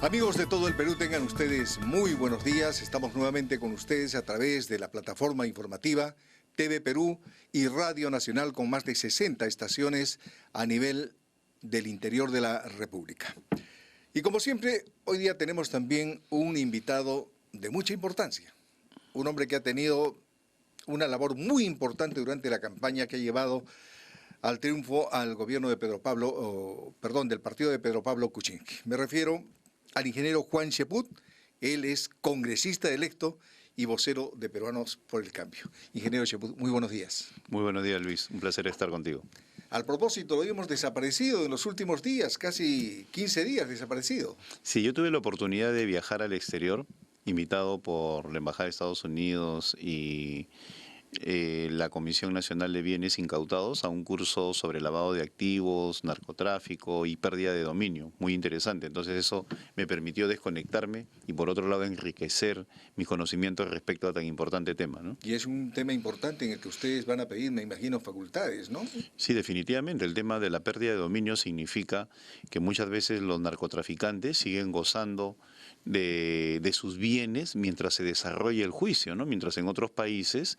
Amigos de todo el Perú, tengan ustedes muy buenos días. Estamos nuevamente con ustedes a través de la plataforma informativa TV Perú y Radio Nacional con más de 60 estaciones a nivel del interior de la República. Y como siempre, hoy día tenemos también un invitado de mucha importancia. Un hombre que ha tenido una labor muy importante durante la campaña que ha llevado al triunfo al gobierno de del partido de Pedro Pablo Kuczynski. Me refiero al ingeniero Juan Cheput. Él es congresista electo y vocero de Peruanos por el Cambio. Ingeniero Cheput, muy buenos días. Muy buenos días, Luis. Un placer estar contigo. Al propósito, lo hemos desaparecido en los últimos días, casi 15 días desaparecido. Sí, yo tuve la oportunidad de viajar al exterior, invitado por la Embajada de Estados Unidos y la Comisión Nacional de Bienes Incautados a un curso sobre lavado de activos, narcotráfico y pérdida de dominio. Muy interesante. Entonces eso me permitió desconectarme y por otro lado enriquecer mis conocimientos respecto a tan importante tema, ¿no? Y es un tema importante en el que ustedes van a pedir, me imagino, facultades, ¿no? Sí, definitivamente. El tema de la pérdida de dominio significa que muchas veces los narcotraficantes siguen gozando de sus bienes mientras se desarrolla el juicio, ¿no? Mientras en otros países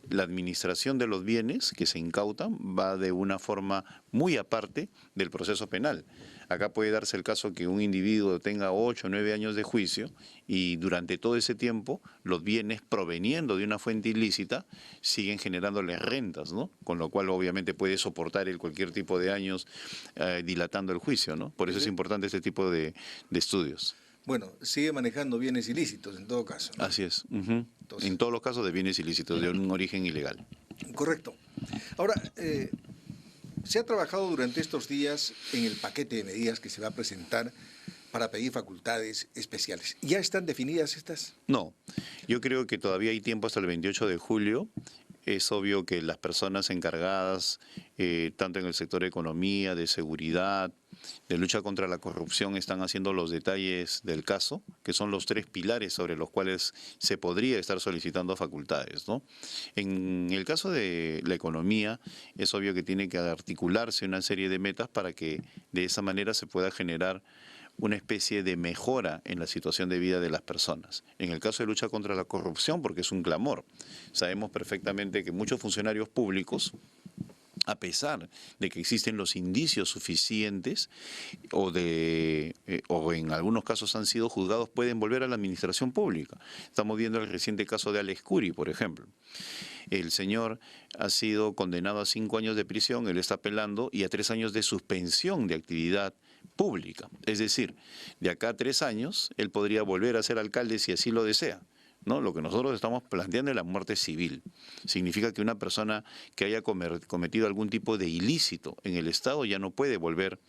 la administración de los bienes que se incautan va de una forma muy aparte del proceso penal. Acá puede darse el caso que un individuo tenga 8 o 9 años de juicio y durante todo ese tiempo los bienes proveniendo de una fuente ilícita siguen generándole rentas, ¿no? Con lo cual obviamente puede soportar cualquier tipo de años dilatando el juicio, ¿no? Por eso es importante este tipo de estudios. Bueno, sigue manejando bienes ilícitos en todo caso, ¿no? Así es. Entonces, en todos los casos de bienes ilícitos, de un origen ilegal. Correcto. Ahora, se ha trabajado durante estos días en el paquete de medidas que se va a presentar para pedir facultades especiales. ¿Ya están definidas estas? No, yo creo que todavía hay tiempo hasta el 28 de julio. Es obvio que las personas encargadas, tanto en el sector de economía, de seguridad, de lucha contra la corrupción, están haciendo los detalles del caso, que son los 3 pilares sobre los cuales se podría estar solicitando facultades, ¿no? En el caso de la economía, es obvio que tiene que articularse una serie de metas para que de esa manera se pueda generar una especie de mejora en la situación de vida de las personas. En el caso de lucha contra la corrupción, porque es un clamor, sabemos perfectamente que muchos funcionarios públicos, a pesar de que existen los indicios suficientes o en algunos casos han sido juzgados, pueden volver a la administración pública. Estamos viendo el reciente caso de Alex Curi, por ejemplo. El señor ha sido condenado a 5 años de prisión, él está apelando, y a 3 años de suspensión de actividad pública. Es decir, de acá a 3 años, él podría volver a ser alcalde si así lo desea, ¿no? Lo que nosotros estamos planteando es la muerte civil. Significa que una persona que haya cometido algún tipo de ilícito en el Estado ya no puede volver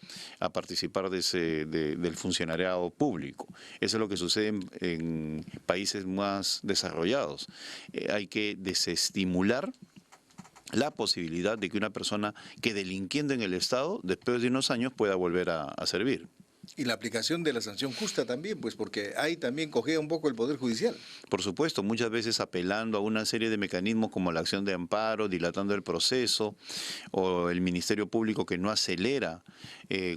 a participar del funcionariado público. Eso es lo que sucede en países más desarrollados. Hay que desestimular la posibilidad de que una persona que delinquiendo en el Estado, después de unos años, pueda volver a servir. Y la aplicación de la sanción justa también, pues porque ahí también cogea un poco el Poder Judicial. Por supuesto, muchas veces apelando a una serie de mecanismos como la acción de amparo, dilatando el proceso, o el Ministerio Público que no acelera,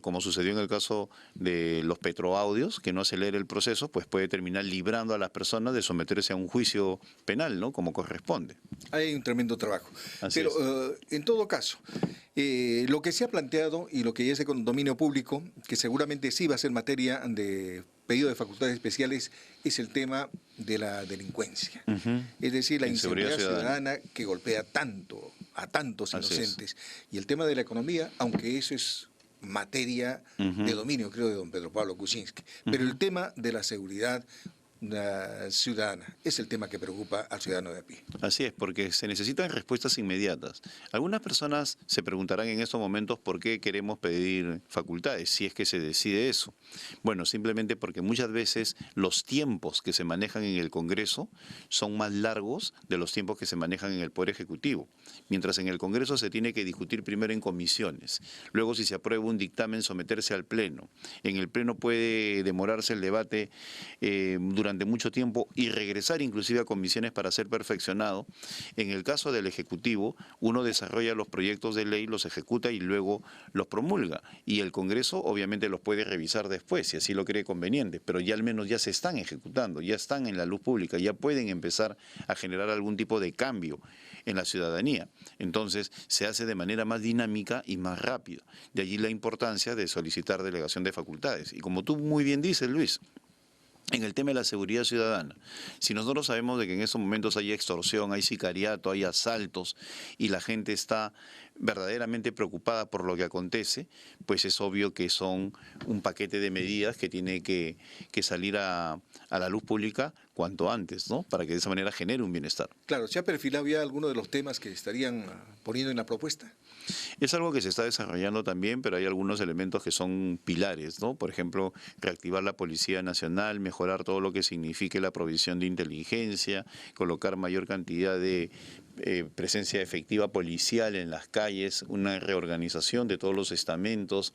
como sucedió en el caso de los petroaudios, que no acelera el proceso, pues puede terminar librando a las personas de someterse a un juicio penal, ¿no? Como corresponde. Hay un tremendo trabajo. Así Pero en todo caso, lo que se ha planteado y lo que ya es de dominio público, que seguramente sí va a ser materia de pedido de facultades especiales, es el tema de la delincuencia. Es decir, la inseguridad ciudadana que golpea tanto a tantos inocentes. Y el tema de la economía, aunque eso es materia de dominio, creo, de don Pedro Pablo Kuczynski. Pero el tema de la seguridad ciudadana es el tema que preocupa al ciudadano de a pie. Así es, porque se necesitan respuestas inmediatas. Algunas personas se preguntarán en estos momentos por qué queremos pedir facultades, si es que se decide eso. Bueno, simplemente porque muchas veces los tiempos que se manejan en el Congreso son más largos de los tiempos que se manejan en el Poder Ejecutivo. Mientras en el Congreso se tiene que discutir primero en comisiones, luego si se aprueba un dictamen someterse al Pleno. En el Pleno puede demorarse el debate durante durante mucho tiempo y regresar inclusive a comisiones para ser perfeccionado. En el caso del Ejecutivo, uno desarrolla los proyectos de ley, los ejecuta y luego los promulga. Y el Congreso obviamente los puede revisar después, si así lo cree conveniente, pero ya al menos ya se están ejecutando, ya están en la luz pública, ya pueden empezar a generar algún tipo de cambio en la ciudadanía. Entonces se hace de manera más dinámica y más rápida. De allí la importancia de solicitar delegación de facultades. Y como tú muy bien dices, Luis, en el tema de la seguridad ciudadana, si nosotros sabemos de que en estos momentos hay extorsión, hay sicariato, hay asaltos y la gente está verdaderamente preocupada por lo que acontece, pues es obvio que son un paquete de medidas que tiene que salir a la luz pública cuanto antes, ¿no? Para que de esa manera genere un bienestar. Claro, ¿se ha perfilado ya alguno de los temas que estarían poniendo en la propuesta? Es algo que se está desarrollando también, pero hay algunos elementos que son pilares, ¿no? Por ejemplo, reactivar la Policía Nacional, mejorar todo lo que signifique la provisión de inteligencia, colocar mayor cantidad de presencia efectiva policial en las calles, una reorganización de todos los estamentos,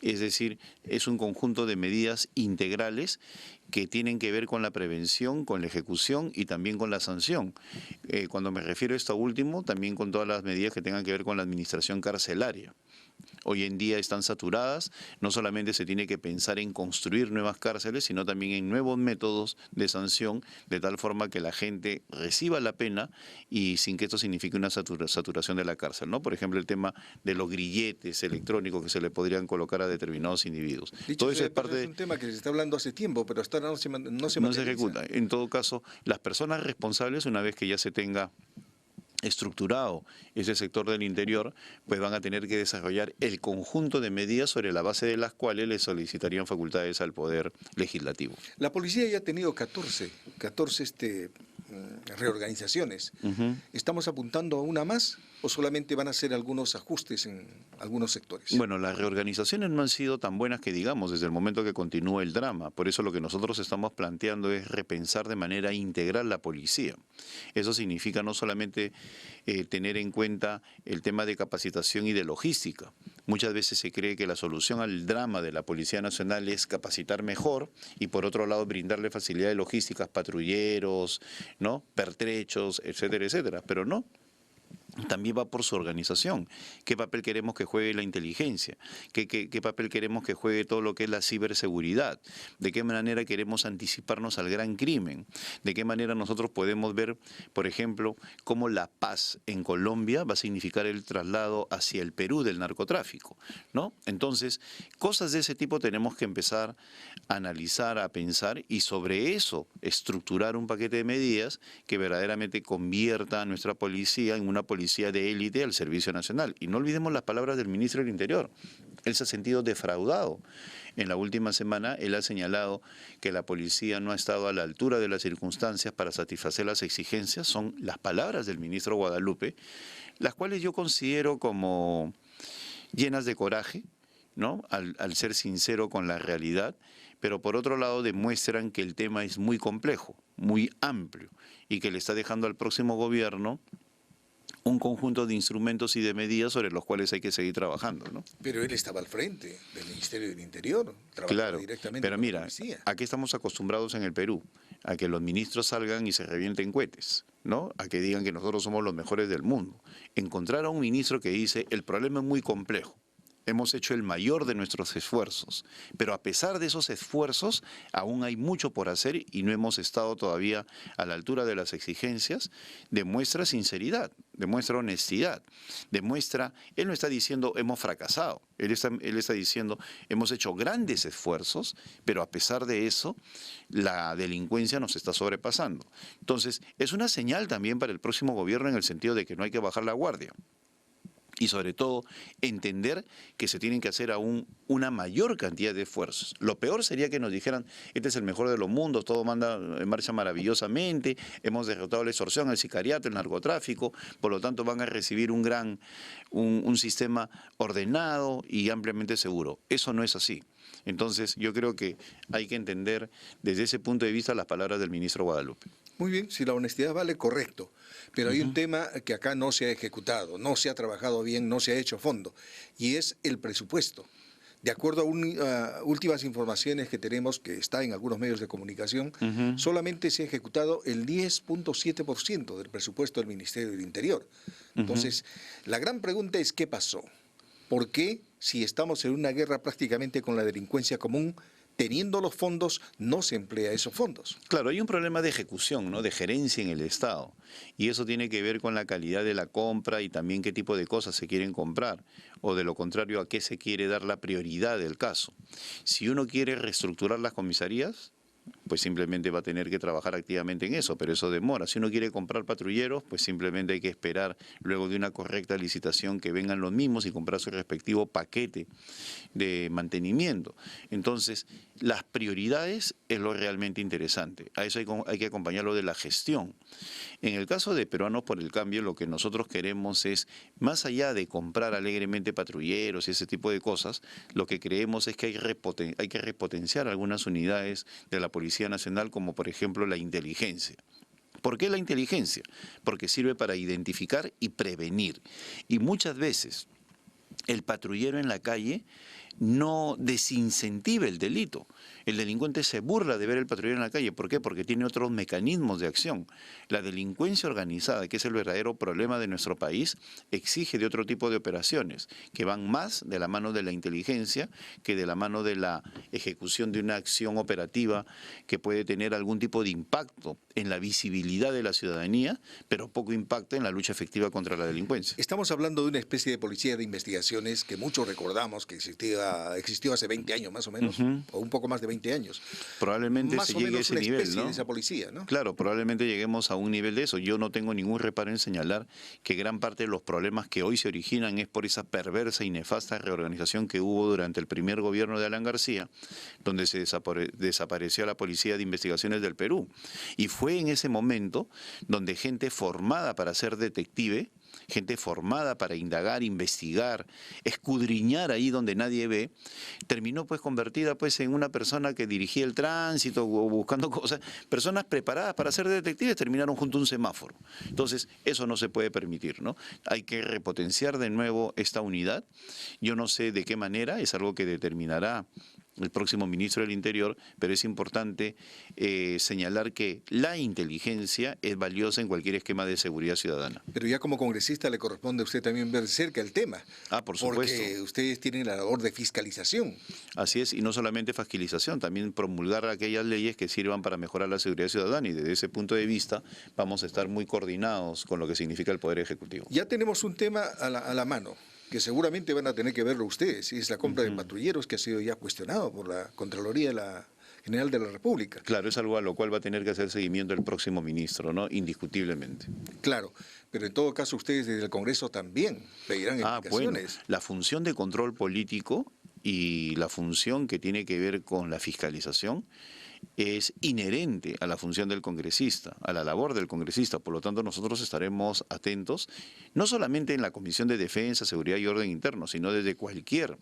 es decir, es un conjunto de medidas integrales que tienen que ver con la prevención, con la ejecución y también con la sanción. Cuando me refiero a esto último, también con todas las medidas que tengan que ver con la administración carcelaria. Hoy en día están saturadas, no solamente se tiene que pensar en construir nuevas cárceles, sino también en nuevos métodos de sanción, de tal forma que la gente reciba la pena y sin que esto signifique una saturación de la cárcel, ¿no? Por ejemplo, el tema de los grilletes electrónicos que se le podrían colocar a determinados individuos. Dicho Todo eso sea, es parte es un tema que se está hablando hace tiempo, pero hasta ahora no se no se materializa. ejecuta. En todo caso, las personas responsables, una vez que ya se tenga estructurado ese sector del interior, pues van a tener que desarrollar el conjunto de medidas sobre la base de las cuales le solicitarían facultades al Poder Legislativo. La policía ya ha tenido 14 reorganizaciones. ¿Estamos apuntando a una más o solamente van a hacer algunos ajustes en algunos sectores? Bueno, las reorganizaciones no han sido tan buenas que digamos desde el momento que continúa el drama. Por eso lo que nosotros estamos planteando es repensar de manera integral la policía. Eso significa no solamente tener en cuenta el tema de capacitación y de logística. Muchas veces se cree que la solución al drama de la Policía Nacional es capacitar mejor y por otro lado brindarle facilidades logísticas, patrulleros, ¿no? Pertrechos, etcétera, etcétera. Pero no. También va por su organización. ¿Qué papel queremos que juegue la inteligencia? ¿Qué papel queremos que juegue todo lo que es la ciberseguridad? ¿De qué manera queremos anticiparnos al gran crimen? ¿De qué manera nosotros podemos ver, por ejemplo, cómo la paz en Colombia va a significar el traslado hacia el Perú del narcotráfico, ¿no? Entonces, cosas de ese tipo tenemos que empezar a analizar, a pensar y sobre eso estructurar un paquete de medidas que verdaderamente convierta a nuestra policía en una policía de élite al servicio nacional. Y no olvidemos las palabras del ministro del Interior. Él se ha sentido defraudado. En la última semana él ha señalado que la policía no ha estado a la altura de las circunstancias para satisfacer las exigencias. Son las palabras del ministro Guadalupe, las cuales yo considero como llenas de coraje, ¿no? Al ser sincero con la realidad, pero por otro lado demuestran que el tema es muy complejo, muy amplio, y que le está dejando al próximo gobierno un conjunto de instrumentos y de medidas sobre los cuales hay que seguir trabajando, ¿no? Pero él estaba al frente del Ministerio del Interior, trabajaba Claro, directamente pero con la mira, policía. aquí estamos acostumbrados en el Perú a que los ministros salgan y se revienten cohetes, ¿no? A que digan que nosotros somos los mejores del mundo. Encontrar a un ministro que dice, el problema es muy complejo. Hemos hecho el mayor de nuestros esfuerzos, pero a pesar de esos esfuerzos, aún hay mucho por hacer y no hemos estado todavía a la altura de las exigencias. Demuestra sinceridad, demuestra honestidad, demuestra, él no está diciendo hemos fracasado, él está diciendo hemos hecho grandes esfuerzos, pero a pesar de eso, la delincuencia nos está sobrepasando. Entonces, es una señal también para el próximo gobierno en el sentido de que no hay que bajar la guardia. Y sobre todo, entender que se tienen que hacer aún una mayor cantidad de esfuerzos. Lo peor sería que nos dijeran, este es el mejor de los mundos, todo manda en marcha maravillosamente, hemos derrotado la extorsión, el sicariato, el narcotráfico, por lo tanto van a recibir un sistema ordenado y ampliamente seguro. Eso no es así. Entonces, yo creo que hay que entender desde ese punto de vista las palabras del ministro Guadalupe. Muy bien, si la honestidad vale, correcto. Pero hay un tema que acá no se ha ejecutado, no se ha trabajado bien, no se ha hecho a fondo, y es el presupuesto. De acuerdo a últimas informaciones que tenemos, que está en algunos medios de comunicación, solamente se ha ejecutado el 10.7% del presupuesto del Ministerio del Interior. Entonces, la gran pregunta es ¿qué pasó? ¿Por qué, si estamos en una guerra prácticamente con la delincuencia común, teniendo los fondos, no se emplea esos fondos? Claro, hay un problema de ejecución, ¿no? De gerencia en el Estado. Y eso tiene que ver con la calidad de la compra y también qué tipo de cosas se quieren comprar. O de lo contrario, a qué se quiere dar la prioridad del caso. Si uno quiere reestructurar las comisarías, pues simplemente va a tener que trabajar activamente en eso, pero eso demora. Si uno quiere comprar patrulleros, pues simplemente hay que esperar luego de una correcta licitación que vengan los mismos y comprar su respectivo paquete de mantenimiento. Entonces, las prioridades es lo realmente interesante. A eso hay que acompañarlo de la gestión. En el caso de Peruanos por el Cambio, lo que nosotros queremos es, más allá de comprar alegremente patrulleros y ese tipo de cosas, lo que creemos es que hay que repotenciar algunas unidades de la Policía Nacional, como por ejemplo la inteligencia. ¿Por qué la inteligencia? Porque sirve para identificar y prevenir. Y muchas veces el patrullero en la calle no desincentiva el delito. El delincuente se burla de ver el patrullero en la calle. ¿Por qué? Porque tiene otros mecanismos de acción. La delincuencia organizada, que es el verdadero problema de nuestro país, exige de otro tipo de operaciones, que van más de la mano de la inteligencia que de la mano de la ejecución de una acción operativa que puede tener algún tipo de impacto en la visibilidad de la ciudadanía, pero poco impacto en la lucha efectiva contra la delincuencia. Estamos hablando de una especie de policía de investigaciones que muchos recordamos que existió hace 20 años más o menos, o un poco más de 20 años. Probablemente más se o llegue a menos ese una nivel, especie ¿no? de esa policía, ¿no? Claro, probablemente lleguemos a un nivel de eso. Yo no tengo ningún reparo en señalar que gran parte de los problemas que hoy se originan es por esa perversa y nefasta reorganización que hubo durante el primer gobierno de Alan García, donde se desapareció la Policía de Investigaciones del Perú. Y fue en ese momento donde gente formada para ser detective, gente formada para indagar, investigar, escudriñar ahí donde nadie ve, terminó pues convertida pues en una persona que dirigía el tránsito o buscando cosas. Personas preparadas para ser detectives terminaron junto a un semáforo. Entonces, eso no se puede permitir, ¿no? Hay que repotenciar de nuevo esta unidad. Yo no sé de qué manera, es algo que determinará el próximo ministro del Interior, pero es importante señalar que la inteligencia es valiosa en cualquier esquema de seguridad ciudadana. Pero ya como congresista le corresponde a usted también ver de cerca el tema. Ah, por supuesto. Porque ustedes tienen la labor de fiscalización. Así es, y no solamente fiscalización, también promulgar aquellas leyes que sirvan para mejorar la seguridad ciudadana, y desde ese punto de vista vamos a estar muy coordinados con lo que significa el Poder Ejecutivo. Ya tenemos un tema a la mano, que seguramente van a tener que verlo ustedes, y es la compra de patrulleros, que ha sido ya cuestionado por la Contraloría General de la República. Claro, es algo a lo cual va a tener que hacer seguimiento el próximo ministro, ¿no? Indiscutiblemente. Claro, pero en todo caso ustedes desde el Congreso también pedirán explicaciones. Bueno, la función de control político y la función que tiene que ver con la fiscalización es inherente a la función del congresista, a la labor del congresista. Por lo tanto, nosotros estaremos atentos, no solamente en la Comisión de Defensa, Seguridad y Orden Interno, sino desde cualquier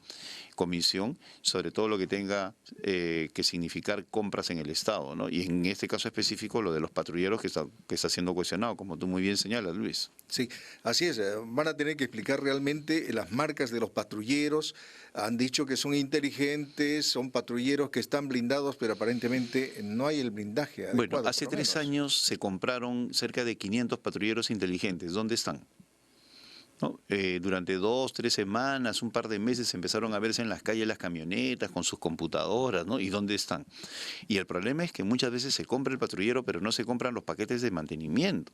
comisión, sobre todo lo que tenga que significar compras en el Estado, ¿no? Y en este caso específico, lo de los patrulleros que está siendo cuestionado, como tú muy bien señalas, Luis. Sí, así es. Van a tener que explicar realmente las marcas de los patrulleros. Han dicho que son inteligentes, son patrulleros que están blindados, pero aparentemente no hay el blindaje adecuado. Bueno, hace 3 años se compraron cerca de 500 patrulleros inteligentes. ¿Dónde están? ¿No? Durante 2, 3 semanas, un par de meses empezaron a verse en las calles las camionetas con sus computadoras, ¿no? ¿Y dónde están? Y el problema es que muchas veces se compra el patrullero, pero no se compran los paquetes de mantenimiento.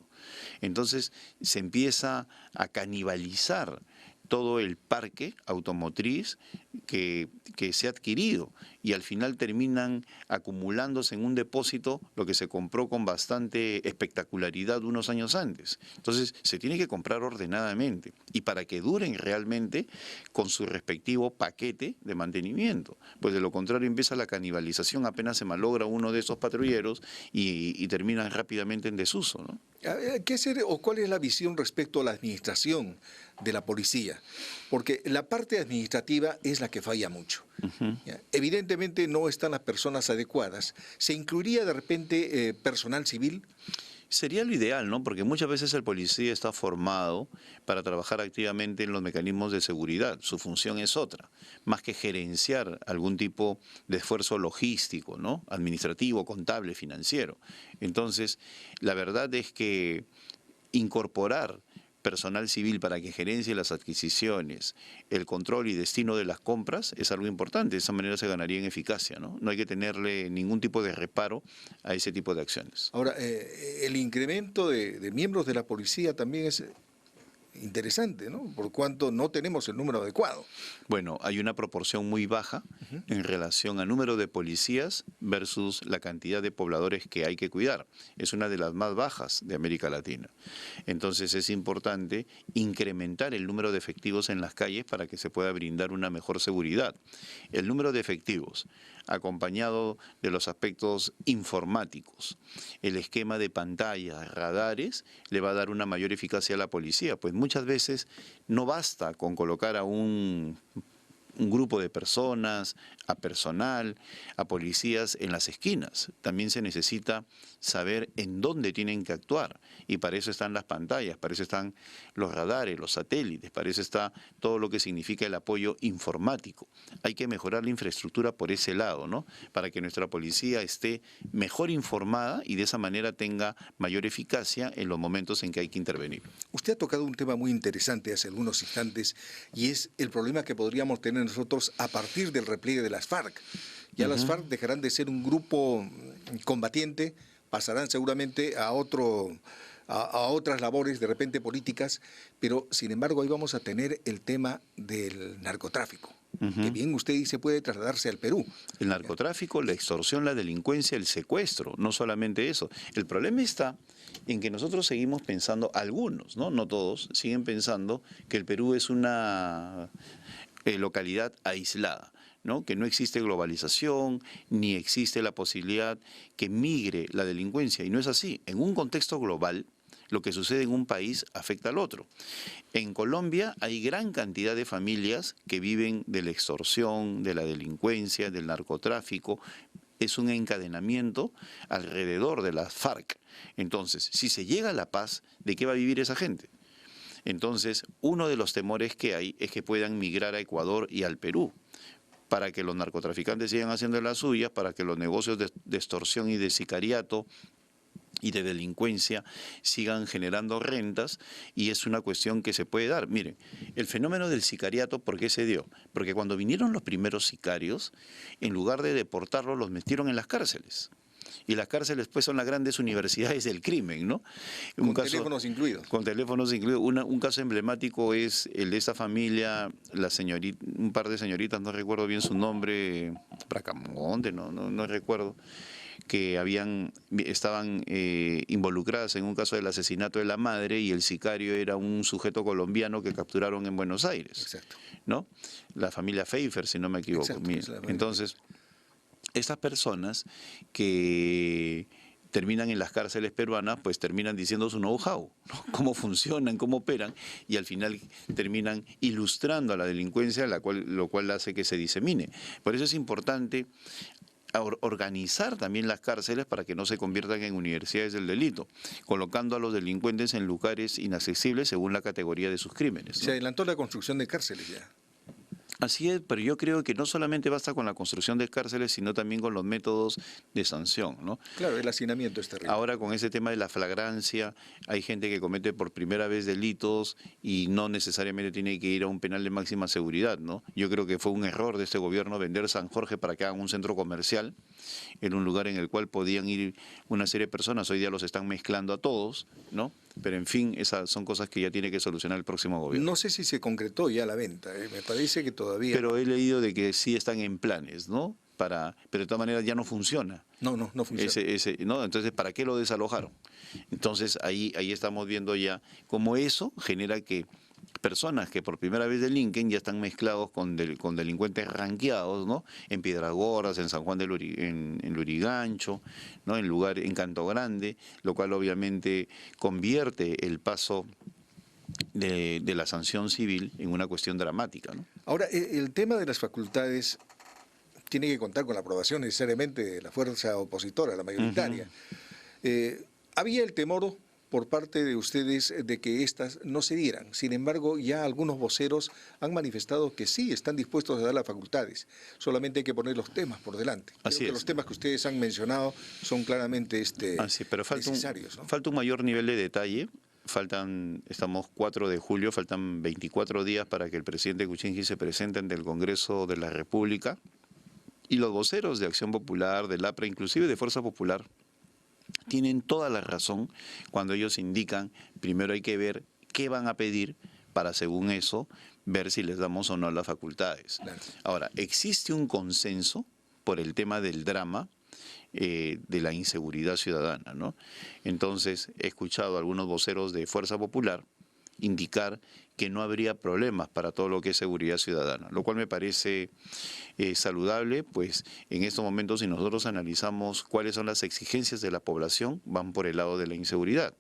Entonces se empieza a canibalizar todo el parque automotriz que se ha adquirido, y al final terminan acumulándose en un depósito lo que se compró con bastante espectacularidad unos años antes. Entonces se tiene que comprar ordenadamente y para que duren realmente con su respectivo paquete de mantenimiento. Pues de lo contrario empieza la canibalización, apenas se malogra uno de esos patrulleros y terminan rápidamente en desuso, ¿no? ¿Qué hacer o cuál es la visión respecto a la administración de la policía? Porque la parte administrativa es la que falla mucho. Evidentemente no están las personas adecuadas. ¿Se incluiría de repente personal civil? Sería lo ideal, ¿no? Porque muchas veces el policía está formado para trabajar activamente en los mecanismos de seguridad. Su función es otra, más que gerenciar algún tipo de esfuerzo logístico, ¿no? Administrativo, contable, financiero. Entonces, la verdad es que incorporar personal civil para que gerencie las adquisiciones, el control y destino de las compras es algo importante. De esa manera se ganaría en eficacia, ¿no? No hay que tenerle ningún tipo de reparo a ese tipo de acciones. Ahora, el incremento de miembros de la policía también es interesante, ¿no? Por cuanto no tenemos el número adecuado. Bueno, hay una proporción muy baja en relación al número de policías versus la cantidad de pobladores que hay que cuidar. Es una de las más bajas de América Latina. Entonces es importante incrementar el número de efectivos en las calles para que se pueda brindar una mejor seguridad. El número de efectivos, acompañado de los aspectos informáticos, el esquema de pantallas, radares, le va a dar una mayor eficacia a la policía, pues muchas veces no basta con colocar a un grupo de personas, a personal, a policías en las esquinas. También se necesita saber en dónde tienen que actuar. Y para eso están las pantallas, para eso están los radares, los satélites, para eso está todo lo que significa el apoyo informático. Hay que mejorar la infraestructura por ese lado, ¿no? Para que nuestra policía esté mejor informada y de esa manera tenga mayor eficacia en los momentos en que hay que intervenir. Usted ha tocado un tema muy interesante hace algunos instantes y es el problema que podríamos tener nosotros a partir del repliegue de las FARC. Ya las FARC dejarán de ser un grupo combatiente, pasarán seguramente a otras labores de repente políticas, pero sin embargo ahí vamos a tener el tema del narcotráfico, que bien usted dice puede trasladarse al Perú. El narcotráfico, la extorsión, la delincuencia, el secuestro, no solamente eso. El problema está en que nosotros seguimos pensando, algunos, no todos, siguen pensando que el Perú es una localidad aislada, ¿no? Que no existe globalización, ni existe la posibilidad que migre la delincuencia, y no es así. En un contexto global, lo que sucede en un país afecta al otro. En Colombia hay gran cantidad de familias que viven de la extorsión, de la delincuencia, del narcotráfico. Es un encadenamiento alrededor de las FARC. Entonces, si se llega a la paz, ¿de qué va a vivir esa gente? Entonces, uno de los temores que hay es que puedan migrar a Ecuador y al Perú, para que los narcotraficantes sigan haciendo las suyas, para que los negocios de extorsión y de sicariato y de delincuencia sigan generando rentas, y es una cuestión que se puede dar. Miren, el fenómeno del sicariato, ¿por qué se dio? Porque cuando vinieron los primeros sicarios, en lugar de deportarlos, los metieron en las cárceles. Y las cárceles pues son las grandes universidades del crimen, ¿no? Con teléfonos incluidos. Con teléfonos incluidos. Un caso emblemático es el de esta familia, la señorita, un par de señoritas, no recuerdo bien su nombre, Bracamonte, no recuerdo, que estaban involucradas en un caso del asesinato de la madre, y el sicario era un sujeto colombiano que capturaron en Buenos Aires. Exacto. ¿No? La familia Pfeiffer, si no me equivoco. Exacto, entonces, estas personas que terminan en las cárceles peruanas, pues terminan diciendo su know-how, ¿no? Cómo funcionan, cómo operan, y al final terminan ilustrando a la delincuencia, lo cual hace que se disemine. Por eso es importante organizar también las cárceles para que no se conviertan en universidades del delito, colocando a los delincuentes en lugares inaccesibles según la categoría de sus crímenes, ¿no? Se adelantó la construcción de cárceles ya. Así es, pero yo creo que no solamente basta con la construcción de cárceles, sino también con los métodos de sanción, ¿no? Claro, el hacinamiento es terrible. Ahora con ese tema de la flagrancia, hay gente que comete por primera vez delitos y no necesariamente tiene que ir a un penal de máxima seguridad, ¿no? Yo creo que fue un error de este gobierno vender San Jorge para que hagan un centro comercial en un lugar en el cual podían ir una serie de personas. Hoy día los están mezclando a todos, ¿no? Pero en fin, esas son cosas que ya tiene que solucionar el próximo gobierno. No sé si se concretó ya la venta, me parece que todavía... Pero he leído de que sí están en planes, ¿no? Pero de todas maneras ya no funciona. No funciona. ¿No? Entonces, ¿para qué lo desalojaron? Entonces, ahí estamos viendo ya cómo eso genera que personas que por primera vez delinquen ya están mezclados con delincuentes ranqueados, ¿no? En Piedras Gordas, en San Juan en Lurigancho, ¿no? En Canto Grande, lo cual obviamente convierte el paso de la sanción civil en una cuestión dramática, ¿no? Ahora, el tema de las facultades tiene que contar con la aprobación necesariamente de la fuerza opositora, la mayoritaria. Había el temor por parte de ustedes de que estas no se dieran. Sin embargo, ya algunos voceros han manifestado que sí, están dispuestos a dar las facultades. Solamente hay que poner los temas por delante. Creo Así que es. los temas que ustedes han mencionado son claramente Así, pero necesarios, ¿no? falta un mayor nivel de detalle. Estamos 4 de julio, faltan 24 días para que el presidente Kuczynski se presente ante el Congreso de la República y los voceros de Acción Popular, del APRA, inclusive de Fuerza Popular, tienen toda la razón cuando ellos indican, primero hay que ver qué van a pedir para, según eso, ver si les damos o no las facultades. Claro. Ahora, existe un consenso por el tema del drama de la inseguridad ciudadana, ¿no? Entonces, he escuchado a algunos voceros de Fuerza Popular indicar que no habría problemas para todo lo que es seguridad ciudadana, lo cual me parece saludable, pues en estos momentos si nosotros analizamos cuáles son las exigencias de la población, van por el lado de la inseguridad.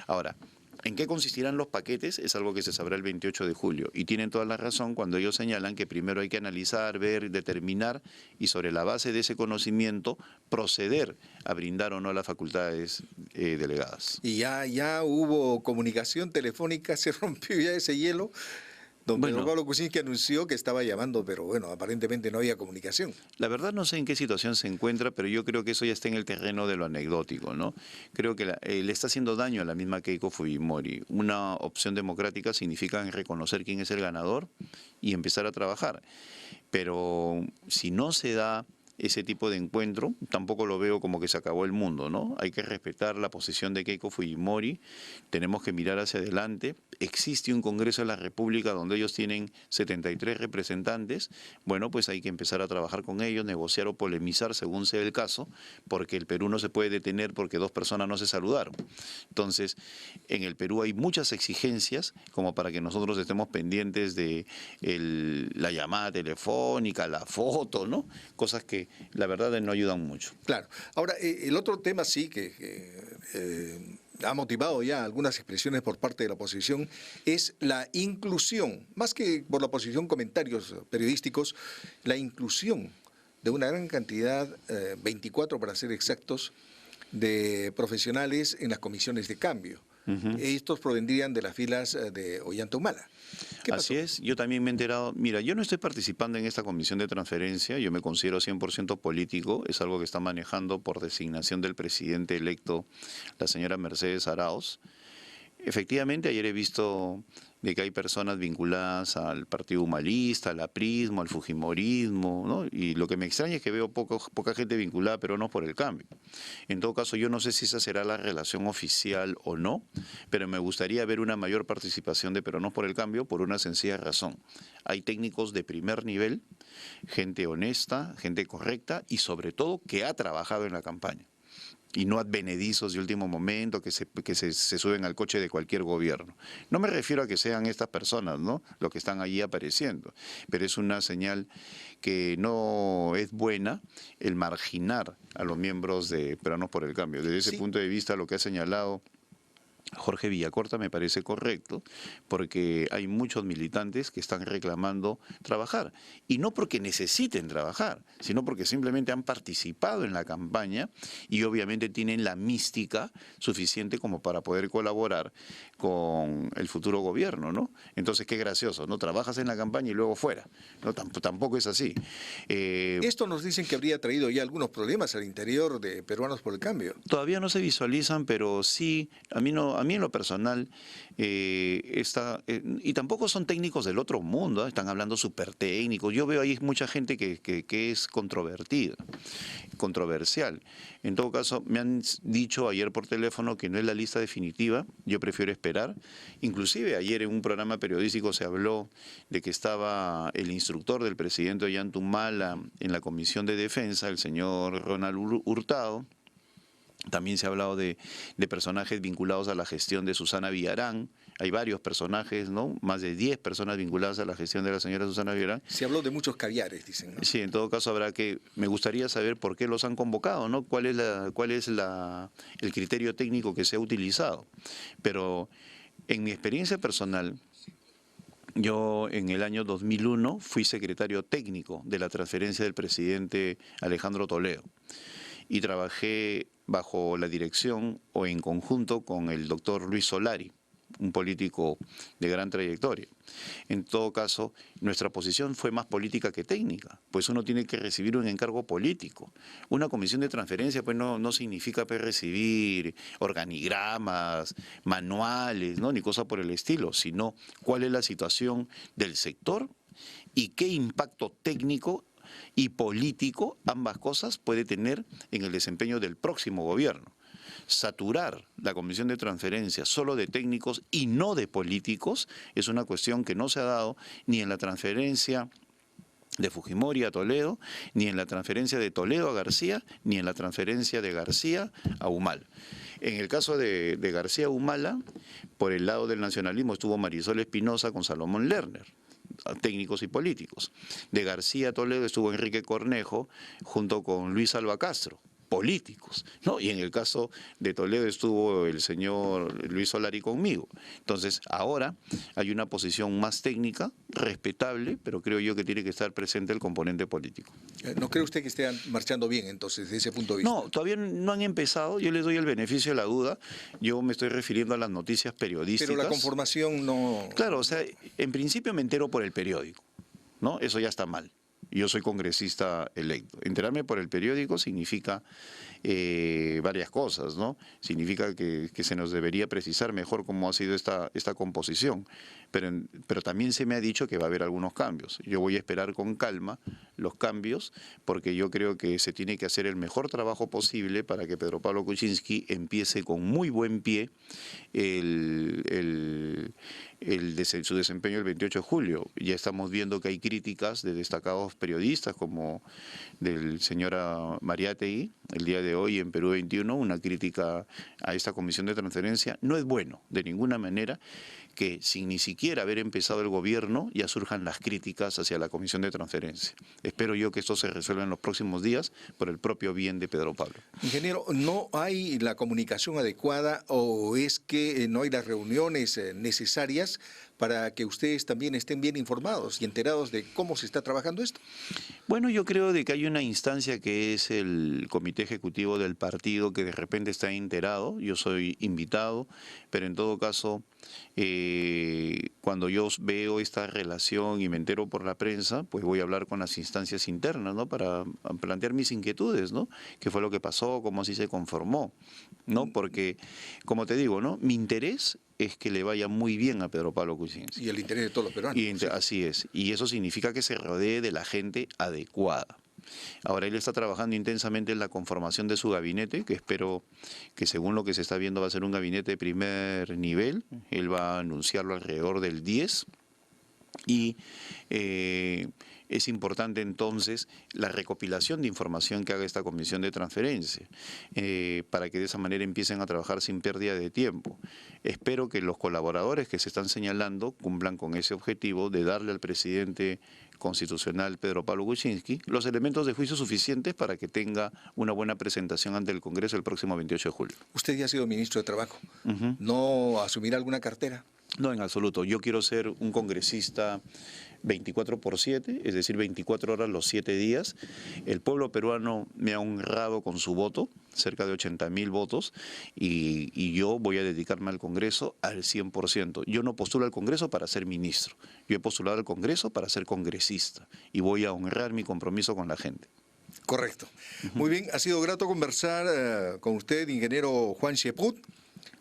Ahora, ¿en qué consistirán los paquetes? Es algo que se sabrá el 28 de julio. Y tienen toda la razón cuando ellos señalan que primero hay que analizar, ver, determinar y sobre la base de ese conocimiento proceder a brindar o no las facultades delegadas. Y ya hubo comunicación telefónica, se rompió ya ese hielo. Don Pedro Pablo Kuczynski anunció que estaba llamando, pero bueno, aparentemente no había comunicación. La verdad no sé en qué situación se encuentra, pero yo creo que eso ya está en el terreno de lo anecdótico, ¿no? Creo que le está haciendo daño a la misma Keiko Fujimori. Una opción democrática significa reconocer quién es el ganador y empezar a trabajar. Pero si no se da ese tipo de encuentro, tampoco lo veo como que se acabó el mundo, ¿no? Hay que respetar la posición de Keiko Fujimori, tenemos que mirar hacia adelante. Existe un Congreso de la República donde ellos tienen 73 representantes, bueno, pues hay que empezar a trabajar con ellos, negociar o polemizar según sea el caso, porque el Perú no se puede detener porque 2 personas no se saludaron. Entonces, en el Perú hay muchas exigencias como para que nosotros estemos pendientes de la llamada telefónica, la foto, ¿no? Cosas que la verdad no ayudan mucho. Claro. Ahora, el otro tema sí ha motivado ya algunas expresiones por parte de la oposición es la inclusión, más que por la oposición comentarios periodísticos, la inclusión de una gran cantidad, 24 para ser exactos, de profesionales en las comisiones de cambio. Estos provendrían de las filas de Ollanta Humala. Así es, yo también me he enterado, mira, yo no estoy participando en esta comisión de transferencia, yo me considero 100% político, es algo que está manejando por designación del presidente electo, la señora Mercedes Arauz. Efectivamente, ayer he visto de que hay personas vinculadas al Partido Humanista, al aprismo, al fujimorismo, ¿no? Y lo que me extraña es que veo poca gente vinculada, pero no por el cambio. En todo caso, yo no sé si esa será la relación oficial o no, pero me gustaría ver una mayor participación de Peronos por el Cambio por una sencilla razón. Hay técnicos de primer nivel, gente honesta, gente correcta y sobre todo que ha trabajado en la campaña. Y no advenedizos de último momento que se suben al coche de cualquier gobierno. No me refiero a que sean estas personas, ¿no?, los que están allí apareciendo, pero es una señal que no es buena el marginar a los miembros de Peronos por el Cambio. Desde ese punto de vista, lo que ha señalado Jorge Villacorta me parece correcto, porque hay muchos militantes que están reclamando trabajar, y no porque necesiten trabajar, sino porque simplemente han participado en la campaña y obviamente tienen la mística suficiente como para poder colaborar con el futuro gobierno, ¿no? Entonces, qué gracioso, ¿no? Trabajas en la campaña y luego fuera, ¿no? Tampoco es así. Esto nos dicen que habría traído ya algunos problemas al interior de Peruanos por el Cambio. Todavía no se visualizan, pero sí, a mí en lo personal, y tampoco son técnicos del otro mundo, están hablando súper técnicos. Yo veo ahí mucha gente que es controvertida, controversial. En todo caso, me han dicho ayer por teléfono que no es la lista definitiva, yo prefiero esperar. Inclusive ayer en un programa periodístico se habló de que estaba el instructor del presidente Ollanta Humala en la Comisión de Defensa, el señor Ronald Hurtado. También se ha hablado de personajes vinculados a la gestión de Susana Villarán. Hay varios personajes, ¿no? Más de 10 personas vinculadas a la gestión de la señora Susana Villarán. Se habló de muchos caviares, dicen, ¿no? Sí, en todo caso me gustaría saber por qué los han convocado, ¿no? ¿Cuál es el criterio técnico que se ha utilizado? Pero en mi experiencia personal, yo en el año 2001 fui secretario técnico de la transferencia del presidente Alejandro Toledo. y trabajé bajo la dirección o en conjunto con el doctor Luis Solari, un político de gran trayectoria. En todo caso, nuestra posición fue más política que técnica, pues uno tiene que recibir un encargo político. Una comisión de transferencia pues no significa pues, recibir organigramas, manuales, ¿no? Ni cosa por el estilo, sino cuál es la situación del sector y qué impacto técnico y político, ambas cosas, puede tener en el desempeño del próximo gobierno. Saturar la comisión de transferencia solo de técnicos y no de políticos es una cuestión que no se ha dado ni en la transferencia de Fujimori a Toledo, ni en la transferencia de Toledo a García, ni en la transferencia de García a Humala. En el caso de García a Humala, por el lado del nacionalismo estuvo Marisol Espinosa con Salomón Lerner, técnicos y políticos. De García a Toledo estuvo Enrique Cornejo junto con Luis Alba Castro, políticos, ¿no? Y en el caso de Toledo estuvo el señor Luis Solari conmigo. Entonces, ahora hay una posición más técnica, respetable, pero creo yo que tiene que estar presente el componente político. ¿No cree usted que esté marchando bien, entonces, desde ese punto de vista? No, todavía no han empezado, yo les doy el beneficio de la duda, yo me estoy refiriendo a las noticias periodísticas. Pero la conformación no... Claro, o sea, en principio me entero por el periódico, ¿no? Eso ya está mal. Yo soy congresista electo. Enterarme por el periódico significa varias cosas, ¿no? Significa que se nos debería precisar mejor cómo ha sido esta composición. Pero también se me ha dicho que va a haber algunos cambios. Yo voy a esperar con calma los cambios porque yo creo que se tiene que hacer el mejor trabajo posible para que Pedro Pablo Kuczynski empiece con muy buen pie su desempeño el 28 de julio. Ya estamos viendo que hay críticas de destacados periodistas como del señor Mariátegui, el día de hoy en Perú 21, una crítica a esta comisión de transferencia. No es bueno, de ninguna manera, que sin ni siquiera haber empezado el gobierno ya surjan las críticas hacia la comisión de transferencia. Espero yo que esto se resuelva en los próximos días por el propio bien de Pedro Pablo. Ingeniero, ¿no hay la comunicación adecuada o es que no hay las reuniones necesarias para que ustedes también estén bien informados y enterados de cómo se está trabajando esto? Bueno, yo creo de que hay una instancia que es el comité ejecutivo del partido que de repente está enterado, yo soy invitado, pero en todo caso, cuando yo veo esta relación y me entero por la prensa, pues voy a hablar con las instancias internas, ¿no? Para plantear mis inquietudes, ¿no? ¿Qué fue lo que pasó? ¿Cómo así se conformó? ¿No? Porque, como te digo, ¿no? Mi interés es que le vaya muy bien a Pedro Pablo Kuczynski. Y el interés de todos los peruanos. Sí. Así es. Y eso significa que se rodee de la gente adecuada. Ahora él está trabajando intensamente en la conformación de su gabinete, que espero que según lo que se está viendo va a ser un gabinete de primer nivel. Él va a anunciarlo alrededor del 10. Y es importante entonces la recopilación de información que haga esta comisión de transferencia para que de esa manera empiecen a trabajar sin pérdida de tiempo. Espero que los colaboradores que se están señalando cumplan con ese objetivo de darle al presidente constitucional Pedro Pablo Kuczynski los elementos de juicio suficientes para que tenga una buena presentación ante el Congreso el próximo 28 de julio. Usted ya ha sido ministro de Trabajo. ¿No asumirá alguna cartera? No, en absoluto. Yo quiero ser un congresista 24/7, es decir, 24 horas los 7 días. El pueblo peruano me ha honrado con su voto, cerca de 80.000 votos, y yo voy a dedicarme al Congreso al 100%. Yo no postulo al Congreso para ser ministro, yo he postulado al Congreso para ser congresista, y voy a honrar mi compromiso con la gente. Correcto. Muy bien, ha sido grato conversar con usted, ingeniero Juan Cheput,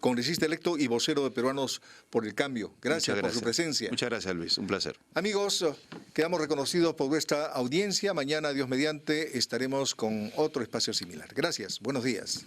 congresista electo y vocero de Peruanos por el Cambio. Gracias por su presencia. Muchas gracias, Luis. Un placer. Amigos, quedamos reconocidos por vuestra audiencia. Mañana, Dios mediante, estaremos con otro espacio similar. Gracias. Buenos días.